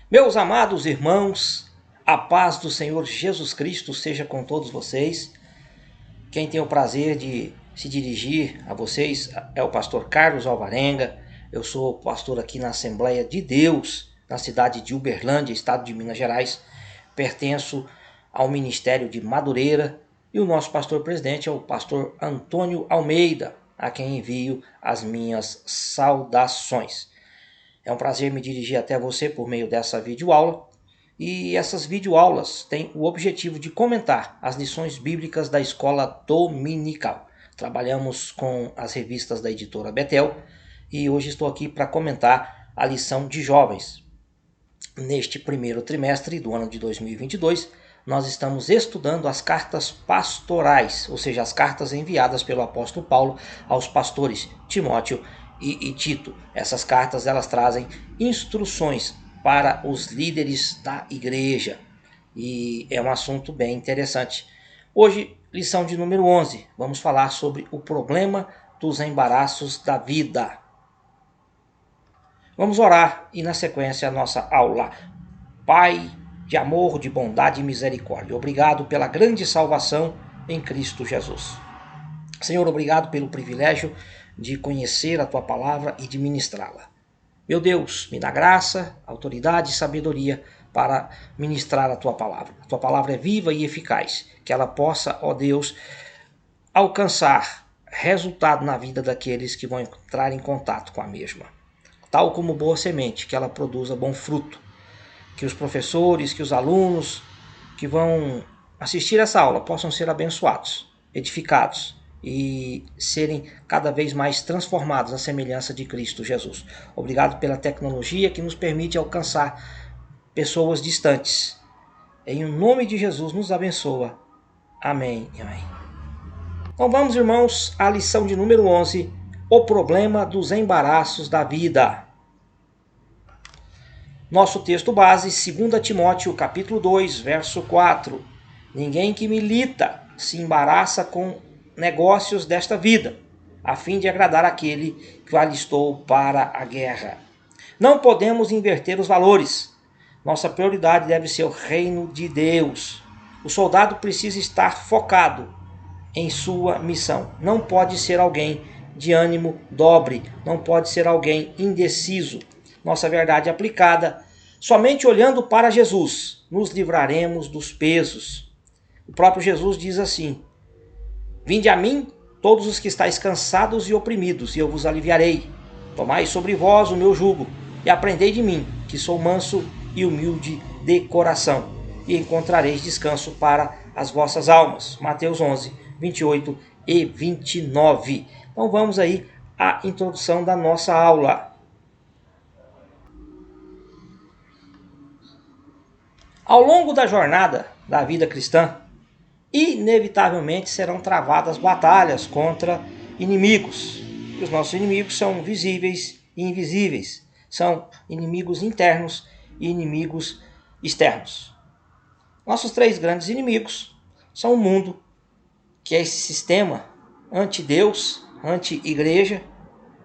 Meus amados irmãos, a paz do Senhor Jesus Cristo seja com todos vocês. Quem tem o prazer de se dirigir a vocês é o pastor Carlos Alvarenga. Eu sou pastor aqui na Assembleia de Deus, na cidade de Uberlândia, estado de Minas Gerais. Pertenço ao Ministério de Madureira e o nosso pastor presidente é o pastor Antônio Almeida, a quem envio as minhas saudações. É um prazer me dirigir até você por meio dessa videoaula. E essas videoaulas têm o objetivo de comentar as lições bíblicas da escola dominical. Trabalhamos com as revistas da editora Betel e hoje estou aqui para comentar a lição de jovens. Neste primeiro trimestre do ano de 2022, nós estamos estudando as cartas pastorais, ou seja, as cartas enviadas pelo apóstolo Paulo aos pastores Timóteo e Tito. Essas cartas elas trazem instruções para os líderes da igreja e é um assunto bem interessante. Hoje, lição de número 11, vamos falar sobre o problema dos embaraços da vida. Vamos orar e na sequência a nossa aula. Pai de amor, de bondade e misericórdia, obrigado pela grande salvação em Cristo Jesus. Senhor, obrigado pelo privilégio de conhecer a Tua palavra e de ministrá-la. Meu Deus, me dá graça, autoridade e sabedoria para ministrar a Tua palavra. A Tua palavra é viva e eficaz, que ela possa, ó Deus, alcançar resultado na vida daqueles que vão entrar em contato com a mesma. Tal como boa semente, que ela produza bom fruto. Que os professores, que os alunos que vão assistir essa aula possam ser abençoados, edificados e serem cada vez mais transformados à semelhança de Cristo Jesus. Obrigado pela tecnologia que nos permite alcançar pessoas distantes. Em nome de Jesus nos abençoa. Amém e amém. Então vamos, irmãos, à lição de número 11, o problema dos embaraços da vida. Nosso texto base, 2 Timóteo capítulo 2, verso 4. Ninguém que milita se embaraça com negócios desta vida, a fim de agradar aquele que o alistou para a guerra. Não podemos inverter os valores. Nossa prioridade deve ser o reino de Deus. O soldado precisa estar focado em sua missão. Não pode ser alguém de ânimo dobre, não pode ser alguém indeciso. Nossa verdade aplicada, somente olhando para Jesus, nos livraremos dos pesos. O próprio Jesus diz assim: Vinde a mim, todos os que estáis cansados e oprimidos, e eu vos aliviarei. Tomai sobre vós o meu jugo, e aprendei de mim, que sou manso e humilde de coração, e encontrareis descanso para as vossas almas. Mateus 11, 28 e 29. Então vamos aí à introdução da nossa aula. Ao longo da jornada da vida cristã, inevitavelmente serão travadas batalhas contra inimigos. E os nossos inimigos são visíveis e invisíveis. São inimigos internos e inimigos externos. Nossos três grandes inimigos são o mundo, que é esse sistema anti-Deus, anti-igreja,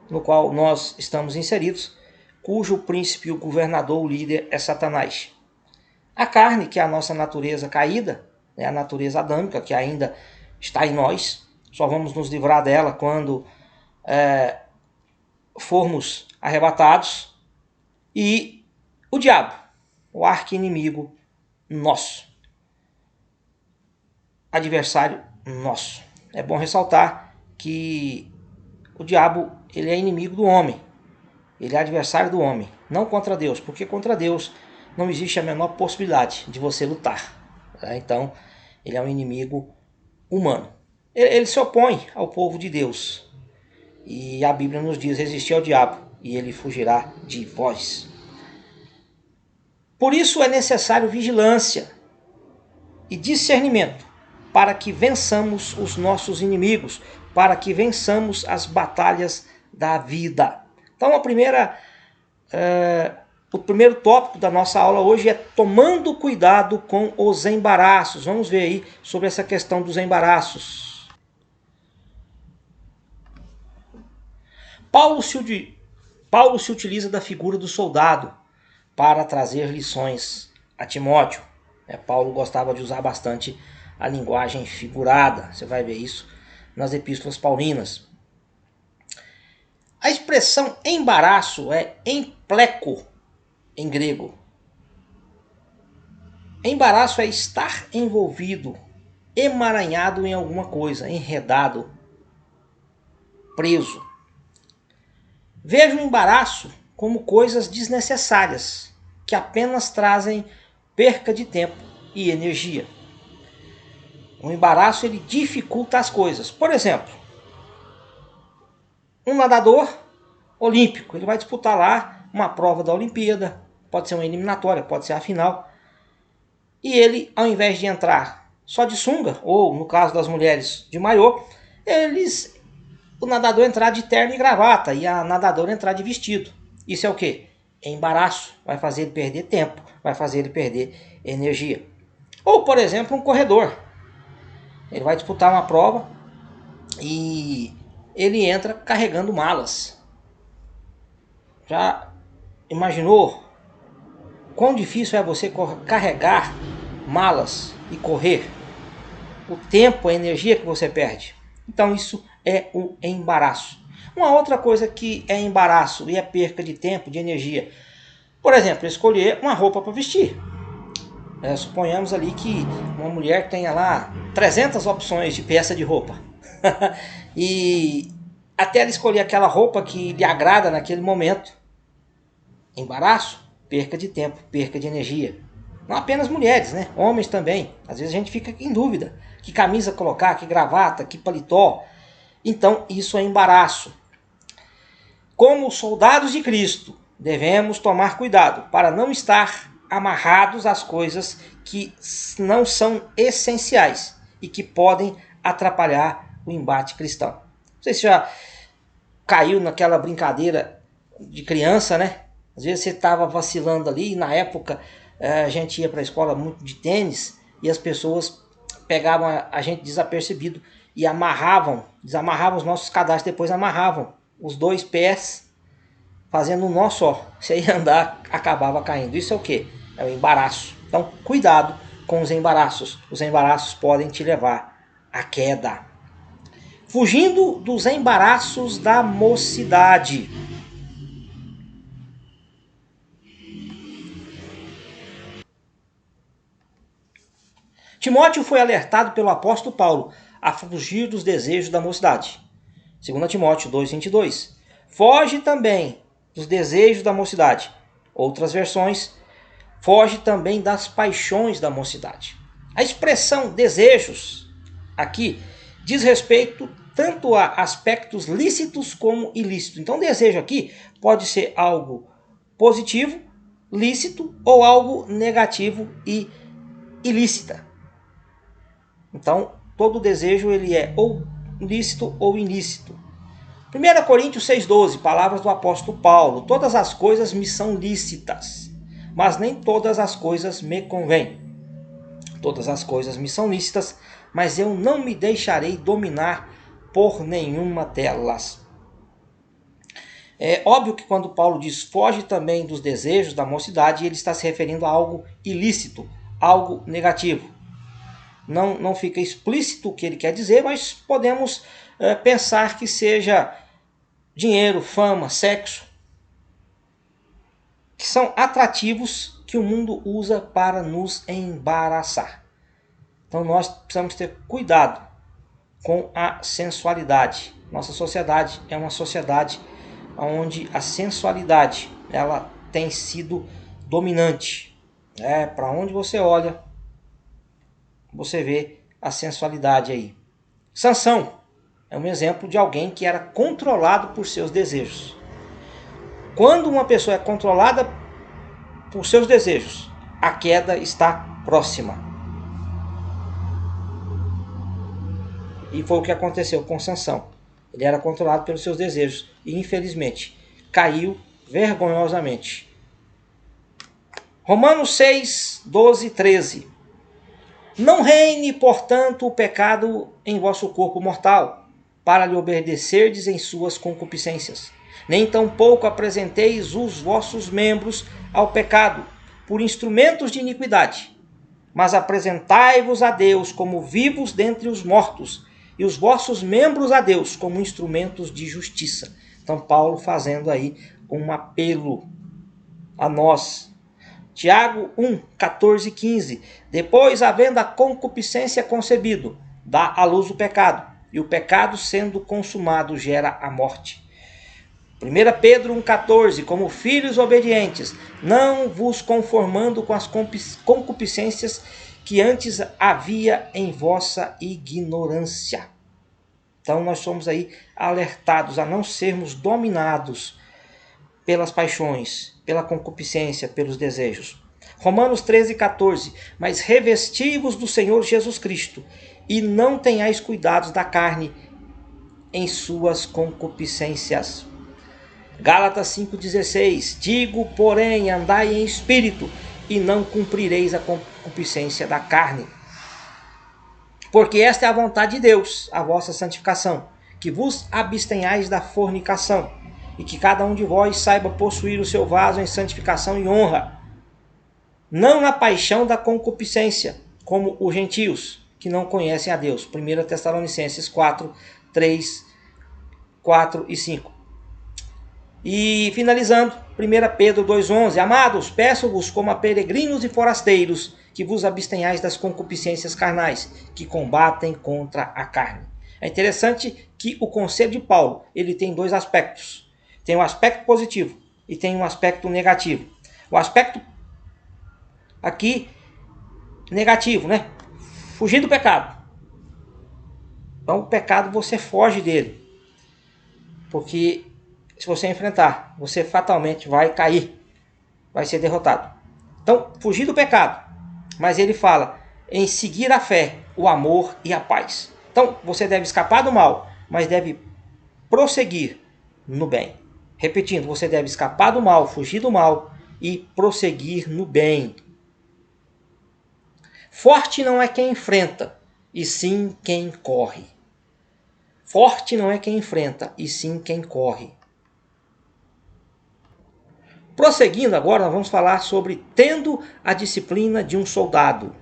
no qual nós estamos inseridos, cujo príncipe, o governador, o líder é Satanás. A carne, que é a nossa natureza caída, é a natureza adâmica, que ainda está em nós. Só vamos nos livrar dela quando formos arrebatados. E o diabo, o arqui-inimigo nosso. Adversário nosso. É bom ressaltar que o diabo ele é inimigo do homem. Ele é adversário do homem, não contra Deus, porque contra Deus não existe a menor possibilidade de você lutar. Então, ele é um inimigo humano. Ele se opõe ao povo de Deus. E a Bíblia nos diz, resistir ao diabo, e ele fugirá de vós. Por isso é necessário vigilância e discernimento para que vençamos os nossos inimigos, para que vençamos as batalhas da vida. Então, o primeiro tópico da nossa aula hoje é tomando cuidado com os embaraços. Vamos ver aí sobre essa questão dos embaraços. Paulo se utiliza da figura do soldado para trazer lições a Timóteo. Paulo gostava de usar bastante a linguagem figurada. Você vai ver isso nas epístolas paulinas. A expressão embaraço é empleco em grego. Embaraço é estar envolvido, emaranhado em alguma coisa, enredado, preso. Veja o embaraço como coisas desnecessárias, que apenas trazem perca de tempo e energia. O embaraço ele dificulta as coisas. Por exemplo, um nadador olímpico, ele vai disputar lá uma prova da Olimpíada, pode ser uma eliminatória, pode ser a final, e ele, ao invés de entrar só de sunga, ou no caso das mulheres de maiô, o nadador entrar de terno e gravata e a nadadora entrar de vestido. Isso é o quê? É embaraço, vai fazer ele perder tempo, vai fazer ele perder energia. Ou, por exemplo, um corredor. Ele vai disputar uma prova e ele entra carregando malas. Já imaginou quão difícil é você carregar malas e correr? O tempo, a energia que você perde. Então isso é o embaraço. Uma outra coisa que é embaraço e é perca de tempo, de energia. Por exemplo, escolher uma roupa para vestir. Suponhamos ali que uma mulher tenha lá 300 opções de peça de roupa. E até ela escolher aquela roupa que lhe agrada naquele momento. Embaraço, perca de tempo, perca de energia. Não apenas mulheres, né? Homens também. Às vezes a gente fica em dúvida. Que camisa colocar, que gravata, que paletó. Então isso é embaraço. Como soldados de Cristo, devemos tomar cuidado para não estar amarrados às coisas que não são essenciais e que podem atrapalhar o embate cristão. Não sei se já caiu naquela brincadeira de criança, né? Às vezes você estava vacilando ali e na época a gente ia para a escola muito de tênis e as pessoas pegavam a gente desapercebido e desamarravam os nossos cadastros, depois amarravam os dois pés fazendo um nó só. Você ia andar, acabava caindo. Isso é o quê? É o embaraço. Então, cuidado com os embaraços. Os embaraços podem te levar à queda. Fugindo dos embaraços da mocidade. Timóteo foi alertado pelo apóstolo Paulo a fugir dos desejos da mocidade. 2 Timóteo 2,22. Foge também dos desejos da mocidade. Outras versões, foge também das paixões da mocidade. A expressão desejos aqui diz respeito tanto a aspectos lícitos como ilícitos. Então, desejo aqui pode ser algo positivo, lícito, ou algo negativo e ilícita. Então, todo desejo ele é ou lícito ou ilícito. 1 Coríntios 6,12, palavras do apóstolo Paulo. Todas as coisas me são lícitas, mas nem todas as coisas me convêm. Todas as coisas me são lícitas, mas eu não me deixarei dominar por nenhuma delas. É óbvio que quando Paulo diz foge também dos desejos da mocidade, ele está se referindo a algo ilícito, algo negativo. Não fica explícito o que ele quer dizer, mas podemos pensar que seja dinheiro, fama, sexo, que são atrativos que o mundo usa para nos embaraçar. Então nós precisamos ter cuidado com a sensualidade. Nossa sociedade é uma sociedade onde a sensualidade ela tem sido dominante. Para onde você olha, você vê a sensualidade aí. Sansão é um exemplo de alguém que era controlado por seus desejos. Quando uma pessoa é controlada por seus desejos, a queda está próxima. E foi o que aconteceu com Sansão. Ele era controlado pelos seus desejos e, infelizmente, caiu vergonhosamente. Romanos 6, 12 e 13. Não reine, portanto, o pecado em vosso corpo mortal, para lhe obedecerdes em suas concupiscências. nem tampouco apresenteis os vossos membros ao pecado, por instrumentos de iniquidade, mas apresentai-vos a Deus como vivos dentre os mortos, e os vossos membros a Deus como instrumentos de justiça. Então Paulo fazendo aí um apelo a nós. Tiago 1, 14 e 15. Depois, havendo a concupiscência concebido, dá à luz o pecado, e o pecado, sendo consumado, gera a morte. 1 Pedro 1,14. Como filhos obedientes, não vos conformando com as concupiscências que antes havia em vossa ignorância. Então nós somos aí alertados a não sermos dominados pelas paixões, pela concupiscência, pelos desejos. Romanos 13,14. Mas revesti-vos do Senhor Jesus Cristo, e não tenhais cuidados da carne em suas concupiscências. Gálatas 5,16. Digo, porém, andai em espírito, e não cumprireis a concupiscência da carne. Porque esta é a vontade de Deus, a vossa santificação, que vos abstenhais da fornicação, e que cada um de vós saiba possuir o seu vaso em santificação e honra, não na paixão da concupiscência, como os gentios, que não conhecem a Deus. 1 Tessalonicenses 4, 3, 4 e 5. E finalizando, 1 Pedro 2,11. Amados, peço-vos como a peregrinos e forasteiros, que vos abstenhais das concupiscências carnais, que combatem contra a carne. É interessante que o conselho de Paulo, ele tem dois aspectos. Tem um aspecto positivo e tem um aspecto negativo. O aspecto aqui negativo, né? Fugir do pecado. Então o pecado você foge dele. Porque se você enfrentar, você fatalmente vai cair, vai ser derrotado. Então, fugir do pecado. Mas ele fala em seguir a fé, o amor e a paz. Então, você deve escapar do mal, mas deve prosseguir no bem. Repetindo, você deve escapar do mal, fugir do mal e prosseguir no bem. Forte não é quem enfrenta, e sim quem corre. Forte não é quem enfrenta, e sim quem corre. Prosseguindo agora, nós vamos falar sobre tendo a disciplina de um soldado.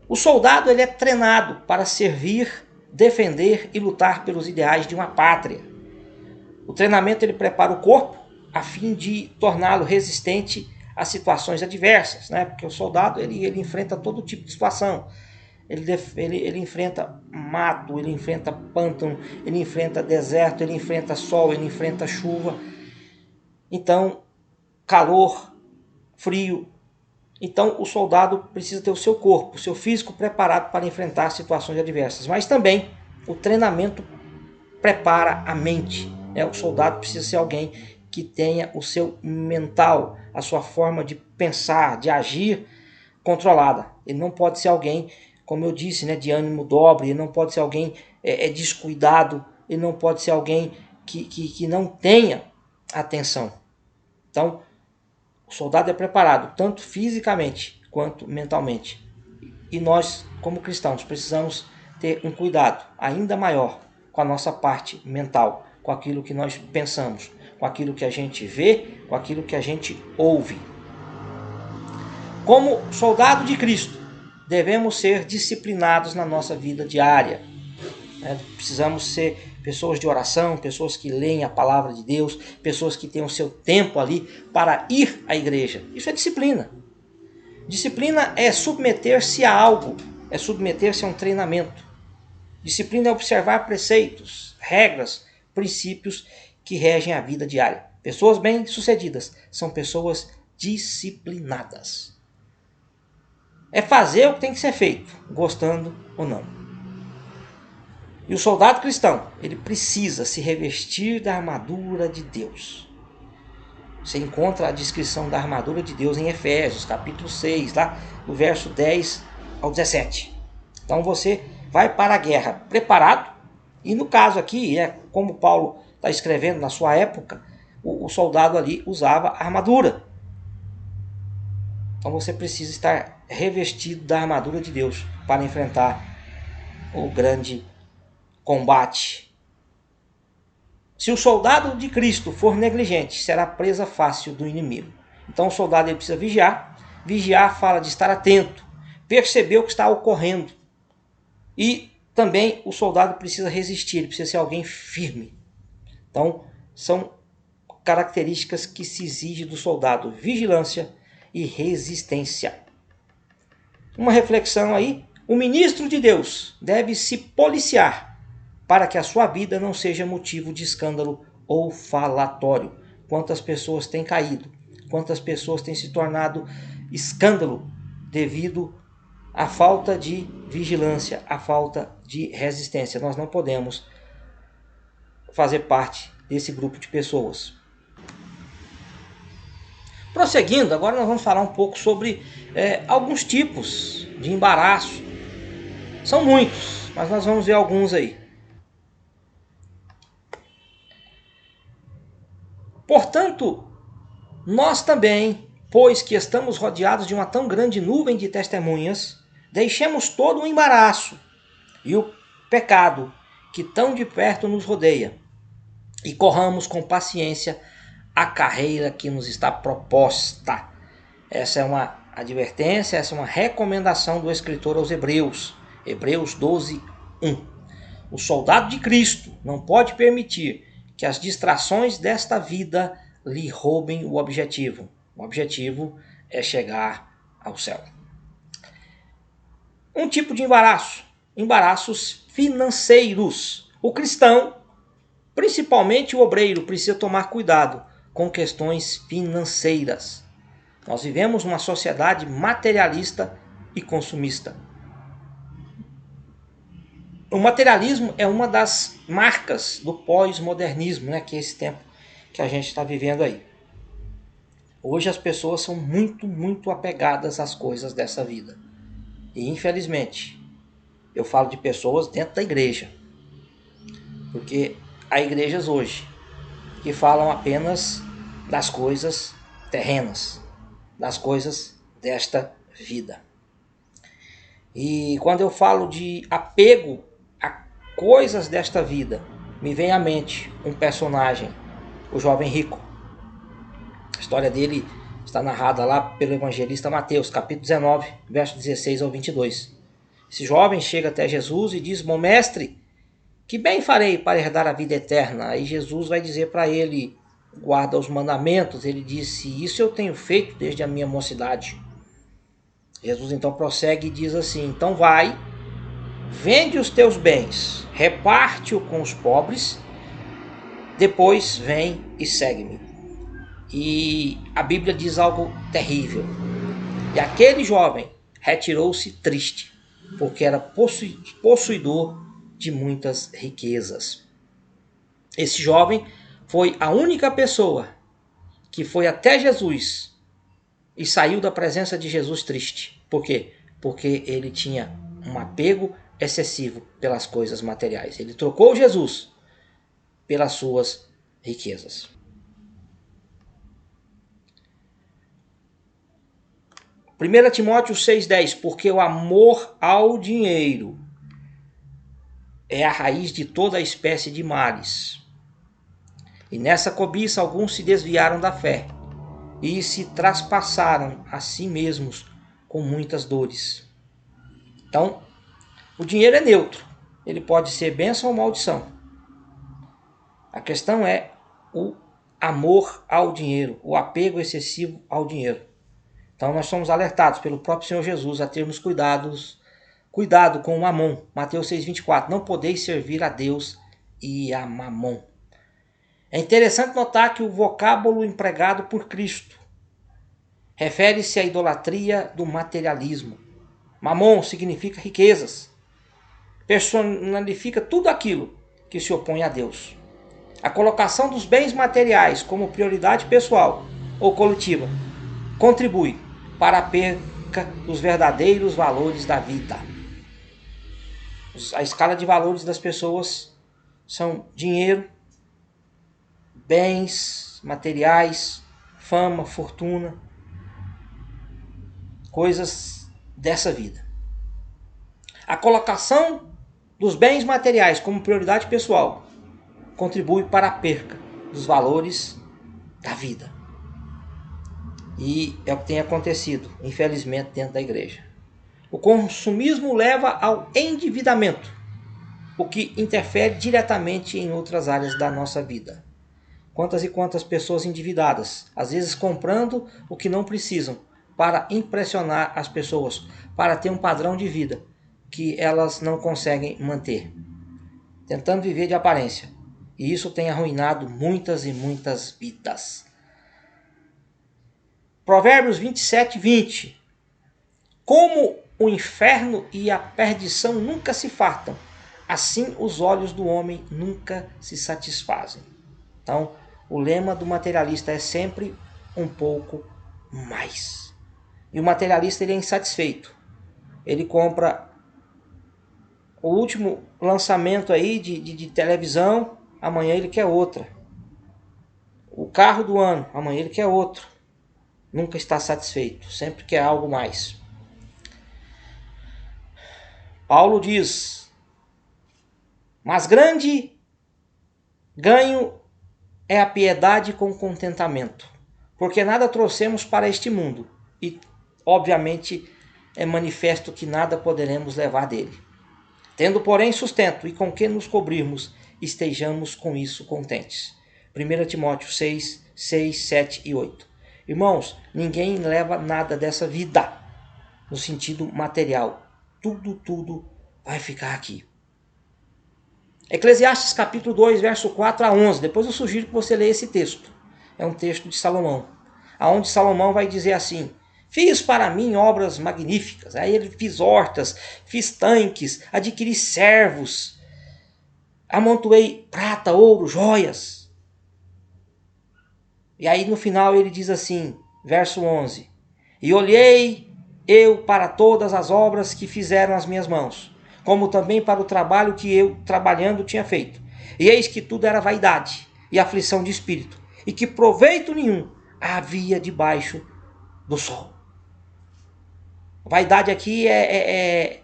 O soldado ele é treinado para servir, defender e lutar pelos ideais de uma pátria. O treinamento ele prepara o corpo a fim de torná-lo resistente a situações adversas, né? Porque o soldado ele enfrenta todo tipo de situação. Ele enfrenta mato, ele enfrenta pântano, ele enfrenta deserto, ele enfrenta sol, ele enfrenta chuva. Então, calor, frio. Então, o soldado precisa ter o seu corpo, o seu físico preparado para enfrentar situações adversas. Mas também o treinamento prepara a mente. O soldado precisa ser alguém que tenha o seu mental, a sua forma de pensar, de agir controlada. Ele não pode ser alguém, como eu disse, né, de ânimo dobre, ele não pode ser alguém descuidado, ele não pode ser alguém que não tenha atenção. Então, o soldado é preparado tanto fisicamente quanto mentalmente. E nós, como cristãos, precisamos ter um cuidado ainda maior com a nossa parte mental, com aquilo que nós pensamos, com aquilo que a gente vê, com aquilo que a gente ouve. Como soldado de Cristo, devemos ser disciplinados na nossa vida diária. Precisamos ser pessoas de oração, pessoas que leem a palavra de Deus, pessoas que têm o seu tempo ali para ir à igreja. Isso é disciplina. Disciplina é submeter-se a algo, é submeter-se a um treinamento. Disciplina é observar preceitos, regras, princípios que regem a vida diária. Pessoas bem-sucedidas são pessoas disciplinadas. É fazer o que tem que ser feito, gostando ou não. E o soldado cristão, ele precisa se revestir da armadura de Deus. Você encontra a descrição da armadura de Deus em Efésios, capítulo 6, lá, do verso 10 ao 17. Então você vai para a guerra preparado, e no caso aqui, como Paulo está escrevendo na sua época, o soldado ali usava armadura. Então você precisa estar revestido da armadura de Deus para enfrentar o grande combate. Se o soldado de Cristo for negligente, será presa fácil do inimigo. Então o soldado ele precisa vigiar. Vigiar fala de estar atento, perceber o que está ocorrendo. E também o soldado precisa resistir, ele precisa ser alguém firme. Então são características que se exigem do soldado: vigilância e resistência. Uma reflexão aí: o ministro de Deus deve se policiar para que a sua vida não seja motivo de escândalo ou falatório. Quantas pessoas têm caído, quantas pessoas têm se tornado escândalo devido à falta de vigilância, à falta de resistência. Nós não podemos fazer parte desse grupo de pessoas. Prosseguindo, agora nós vamos falar um pouco sobre alguns tipos de embaraço. São muitos, mas nós vamos ver alguns aí. Portanto, nós também, pois que estamos rodeados de uma tão grande nuvem de testemunhas, deixemos todo o embaraço e o pecado que tão de perto nos rodeia e corramos com paciência a carreira que nos está proposta. Essa é uma advertência, essa é uma recomendação do escritor aos Hebreus. Hebreus 12, 1. O soldado de Cristo não pode permitir que as distrações desta vida lhe roubem o objetivo. O objetivo é chegar ao céu. Um tipo de embaraço: embaraços financeiros. O cristão, principalmente o obreiro, precisa tomar cuidado com questões financeiras. Nós vivemos numa sociedade materialista e consumista. O materialismo é uma das marcas do pós-modernismo, que é esse tempo que a gente está vivendo aí. Hoje as pessoas são muito apegadas às coisas dessa vida. E infelizmente, eu falo de pessoas dentro da igreja. Porque há igrejas hoje que falam apenas das coisas terrenas, das coisas desta vida. E quando eu falo de apego a coisas desta vida, me vem à mente um personagem, o jovem rico. A história dele está narrada lá pelo evangelista Mateus, capítulo 19, versos 16 ao 22. Esse jovem chega até Jesus e diz: "Bom mestre, que bem farei para herdar a vida eterna?" Aí Jesus vai dizer para ele: "Guarda os mandamentos." Ele disse: "Isso eu tenho feito desde a minha mocidade." Jesus então prossegue e diz assim: "Então vai, vende os teus bens, reparte-o com os pobres, depois vem e segue-me." E a Bíblia diz algo terrível. E aquele jovem retirou-se triste, porque era possuidor de muitas riquezas. Esse jovem foi a única pessoa que foi até Jesus e saiu da presença de Jesus triste. Por quê? Porque ele tinha um apego excessivo pelas coisas materiais. Ele trocou Jesus pelas suas riquezas. 1 Timóteo 6,10. Porque o amor ao dinheiro é a raiz de toda a espécie de males. E nessa cobiça alguns se desviaram da fé e se traspassaram a si mesmos com muitas dores. Então, o dinheiro é neutro. Ele pode ser bênção ou maldição. A questão é o amor ao dinheiro, o apego excessivo ao dinheiro. Então nós somos alertados pelo próprio Senhor Jesus a termos cuidado com o mamon. Mateus 6,24. Não podeis servir a Deus e a mamon. É interessante notar que o vocábulo empregado por Cristo refere-se à idolatria do materialismo. Mamon significa riquezas. Personifica tudo aquilo que se opõe a Deus. A colocação dos bens materiais como prioridade pessoal ou coletiva contribui para a perca dos verdadeiros valores da vida. A escala de valores das pessoas são dinheiro, bens materiais, fama, fortuna, coisas dessa vida. A colocação dos bens materiais como prioridade pessoal contribui para a perca dos valores da vida. E é o que tem acontecido, infelizmente, dentro da igreja. O consumismo leva ao endividamento, o que interfere diretamente em outras áreas da nossa vida. Quantas e quantas pessoas endividadas, às vezes comprando o que não precisam, para impressionar as pessoas, para ter um padrão de vida que elas não conseguem manter, tentando viver de aparência. E isso tem arruinado muitas e muitas vidas. Provérbios 27, 20. Como o inferno e a perdição nunca se fartam, assim os olhos do homem nunca se satisfazem. Então, o lema do materialista é sempre um pouco mais. E o materialista ele é insatisfeito. Ele compra o último lançamento aí de televisão, amanhã ele quer outra. O carro do ano, amanhã ele quer outro. Nunca está satisfeito, sempre quer algo mais. Paulo diz: mas grande ganho é a piedade com contentamento, porque nada trouxemos para este mundo, e obviamente é manifesto que nada poderemos levar dele. Tendo, porém, sustento e com que nos cobrirmos, estejamos com isso contentes. 1 Timóteo 6, 6, 7 e 8. Irmãos, ninguém leva nada dessa vida, no sentido material. Tudo vai ficar aqui. Eclesiastes capítulo 2, verso 4 a 11. Depois eu sugiro que você leia esse texto. É um texto de Salomão, aonde Salomão vai dizer assim: fiz para mim obras magníficas. Aí ele fiz hortas, fiz tanques, adquiri servos, amontoei prata, ouro, joias. E aí no final ele diz assim, verso 11: e olhei eu para todas as obras que fizeram as minhas mãos, como também para o trabalho que eu, trabalhando, tinha feito. E eis que tudo era vaidade e aflição de espírito, e que proveito nenhum havia debaixo do sol. Vaidade aqui é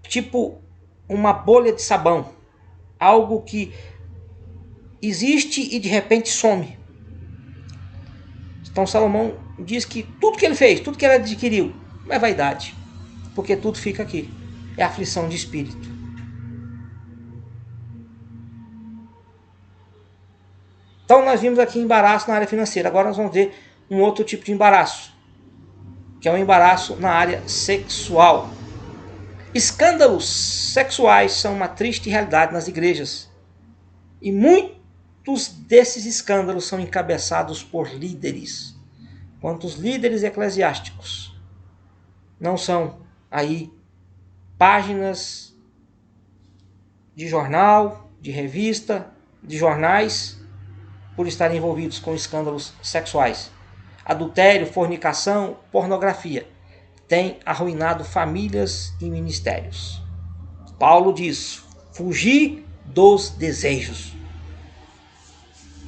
tipo uma bolha de sabão, algo que existe e de repente some. Então Salomão diz que tudo que ele fez, tudo que ele adquiriu, é vaidade, porque tudo fica aqui, é aflição de espírito. Então nós vimos aqui embaraço na área financeira, agora nós vamos ver um outro tipo de embaraço, que é o embaraço na área sexual. Escândalos sexuais são uma triste realidade nas igrejas, e muitos desses escândalos são encabeçados por líderes. Quantos líderes eclesiásticos não são aí páginas de jornal, de revista, de jornais, por estarem envolvidos com escândalos sexuais? Adultério, fornicação, pornografia tem arruinado famílias e ministérios. Paulo diz: fugir dos desejos.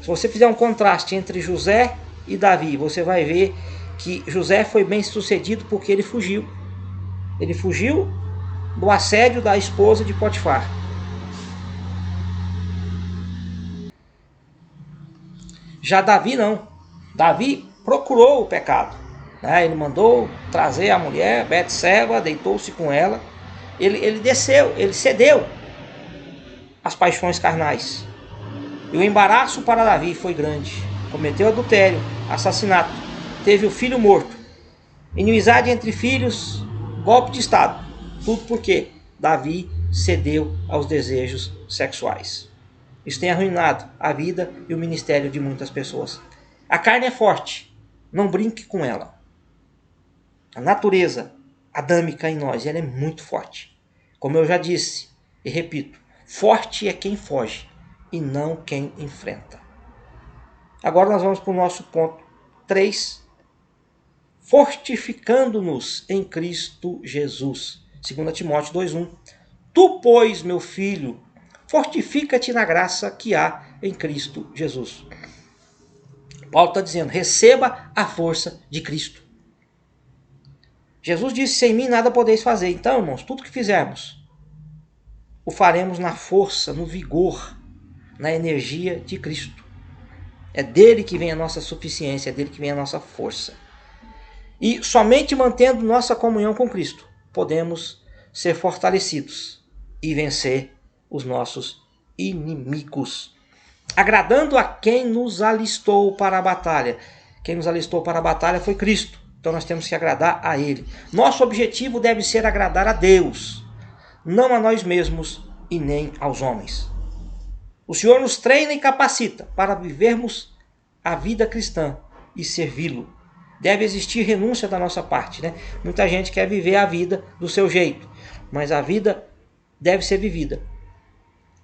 Se você fizer um contraste entre José e Davi, você vai ver que José foi bem sucedido porque ele fugiu. Ele fugiu do assédio da esposa de Potifar. Já Davi não. Davi procurou o pecado. Ele mandou trazer a mulher, Betseba, deitou-se com ela. Ele desceu, ele cedeu às paixões carnais. E o embaraço para Davi foi grande. Cometeu adultério, assassinato, teve o filho morto, inimizade entre filhos, golpe de estado. Tudo porque Davi cedeu aos desejos sexuais. Isso tem arruinado a vida e o ministério de muitas pessoas. A carne é forte, não brinque com ela. A natureza adâmica em nós, ela é muito forte. Como eu já disse e repito, forte é quem foge e não quem enfrenta. Agora nós vamos para o nosso ponto 3. Fortificando-nos em Cristo Jesus. 2 Timóteo 2,1. Tu, pois, meu filho, fortifica-te na graça que há em Cristo Jesus. Paulo está dizendo, receba a força de Cristo. Jesus disse, sem mim nada podeis fazer. Então, irmãos, tudo que fizermos, o faremos na força, no vigor, na energia de Cristo. É dele que vem a nossa suficiência, é dele que vem a nossa força. E somente mantendo nossa comunhão com Cristo, podemos ser fortalecidos e vencer os nossos inimigos, agradando a quem nos alistou para a batalha. Quem nos alistou para a batalha foi Cristo, então nós temos que agradar a Ele. Nosso objetivo deve ser agradar a Deus, não a nós mesmos e nem aos homens. O Senhor nos treina e capacita para vivermos a vida cristã e servi-lo. Deve existir renúncia da nossa parte, né? Muita gente quer viver a vida do seu jeito, mas a vida deve ser vivida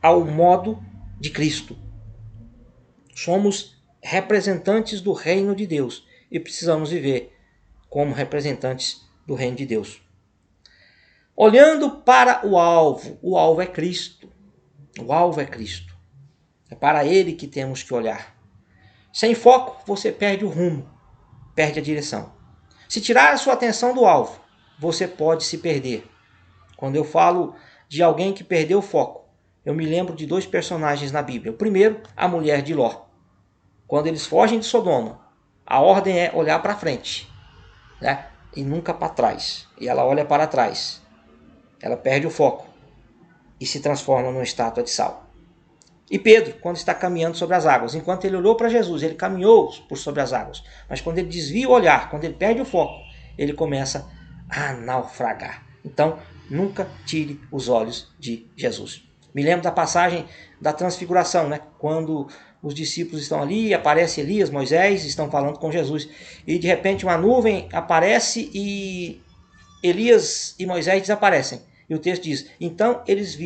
ao modo de Cristo. Somos representantes do reino de Deus e precisamos viver como representantes do reino de Deus. Olhando para o alvo é Cristo. O alvo é Cristo. É para Ele que temos que olhar. Sem foco, você perde o rumo, perde a direção. Se tirar a sua atenção do alvo, você pode se perder. Quando eu falo de alguém que perdeu o foco, eu me lembro de 2 personagens na Bíblia. O primeiro, a mulher de Ló. Quando eles fogem de Sodoma, a ordem é olhar para frente, né? E nunca para trás. E ela olha para trás. Ela perde o foco e se transforma numa estátua de sal. E Pedro, quando está caminhando sobre as águas, enquanto ele olhou para Jesus, ele caminhou por sobre as águas. Mas quando ele desvia o olhar, quando ele perde o foco, ele começa a naufragar. Então, nunca tire os olhos de Jesus. Me lembro da passagem da transfiguração, né? Quando os discípulos estão ali, aparece Elias, Moisés, estão falando com Jesus. E de repente uma nuvem aparece e Elias e Moisés desaparecem. E o texto diz, então eles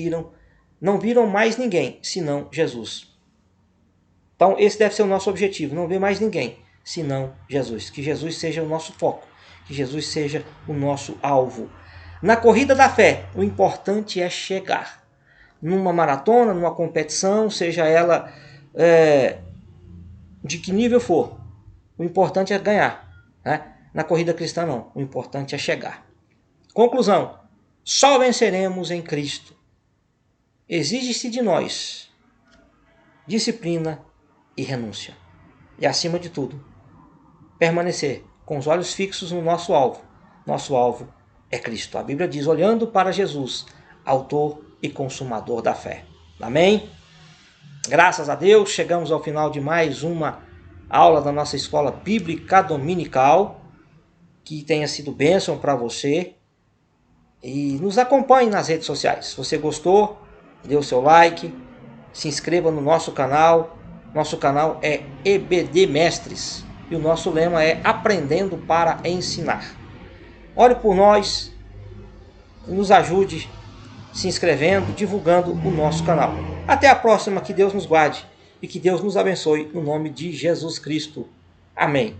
não viram mais ninguém, senão Jesus. Então esse deve ser o nosso objetivo, não ver mais ninguém, senão Jesus. Que Jesus seja o nosso foco, que Jesus seja o nosso alvo. Na corrida da fé, o importante é chegar. Numa maratona, numa competição, seja ela de que nível for, o importante é ganhar, né? Na corrida cristã não, o importante é chegar. Conclusão, só venceremos em Cristo. Exige-se de nós disciplina e renúncia. E acima de tudo, permanecer com os olhos fixos no nosso alvo. Nosso alvo é Cristo. A Bíblia diz, olhando para Jesus, autor e consumador da fé. Amém? Graças a Deus, chegamos ao final de mais uma aula da nossa escola bíblica dominical. Que tenha sido bênção para você. E nos acompanhe nas redes sociais. Se você gostou, dê o seu like, se inscreva no nosso canal. Nosso canal é EBD Mestres e o nosso lema é Aprendendo para Ensinar. Ore por nós, nos ajude se inscrevendo, divulgando o nosso canal. Até a próxima, que Deus nos guarde e que Deus nos abençoe no nome de Jesus Cristo. Amém.